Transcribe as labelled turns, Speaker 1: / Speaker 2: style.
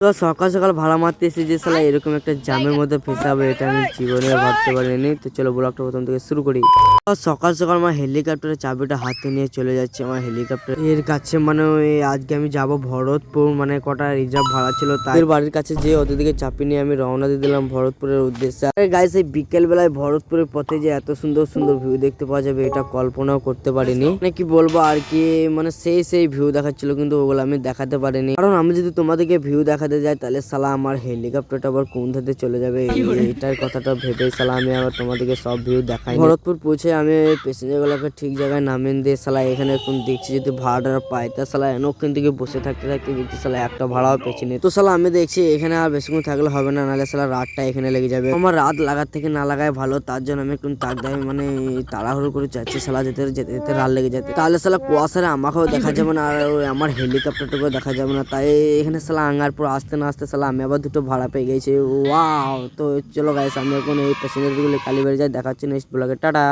Speaker 1: তো সকাল সকাল ভাড়া মারতে এসে যে শালা এরকম একটা জামের মধ্যে ফেসে হবে এটা আমি জীবনে ভাবতে পারিনি। তো চলো ব্লগটা প্রথম থেকে শুরু করি। সকাল সকাল আমার হেলিকপ্টারের চাবিটা হাতে নিয়ে চলে যাচ্ছে আমার হেলিকপ্টার এর কাছে। মানে আজকে আমি যাব ভরতপুর, মানে কটা রিজার্ভ ভাড়া ছিল তাদের বাড়ির কাছে, যে ওদের দিকে চাপি নিয়ে আমি রওনা দিয়ে দিলাম ভরতপুরের উদ্দেশ্যে। আরে গাইস, এই বিকেল বেলায় ভরতপুরের পথে যে এত সুন্দর সুন্দর ভিউ দেখতে পাওয়া যাবে এটা কল্পনাও করতে পারিনি। মানে কি বলবো আর কি, মানে সেই ভিউ দেখাচ্ছিল কিন্তু ওগুলো আমি দেখাতে পারিনি, কারণ আমি যদি তোমাদেরকে ভিউ দেখাতে যাই তাহলে শালা আমার হেলিকপ্টারটা আবার কোন ধাতে চলে যাবে এটার কথাটা ভেবে শালা আমি আবার তোমাদেরকে সব ভিউ দেখাই। ভরতপুর পৌঁছে আমি প্যাসেঞ্জার গুলোকে ঠিক জায়গায় নামিয়ে দিয়ে শালা এখানে এখন দেখছি যদি ভাড়াটা পাই তা শালা এনক্ষণ থেকে বসে থাকতে থাকতে দেখছি শালা একটা ভাড়াও পেয়েছি। তো শালা আমি দেখছি এখানে আর বেশিক্ষণ থাকলে হবে না, নাহলে শালা রাতটা এখানে লেগে যাবে। আমার রাত লাগার থেকে না লাগাই ভালো, তার জন্য আমি একটু মানে তাড়াহুড়ো করে যাচ্ছি শালা, যেতে যেতে যেতে রাত লেগে যেতে, তাহলে শালা কুয়াশারে আমাকেও দেখা যাবে না আর আমার হেলিকপ্টারটাকেও দেখা যাবে না। তাই এখানে শালা আঙ্গার পর আসতে না আসতে শালা আমি আবার দুটো ভাড়া পেয়ে গেছি। ওয়াও! তো চলো গাইস, আমি এখন এই প্যাসেঞ্জার গুলো কালীবাড়ি যাই, দেখাচ্ছি নেক্সট ব্লগে। টাটা।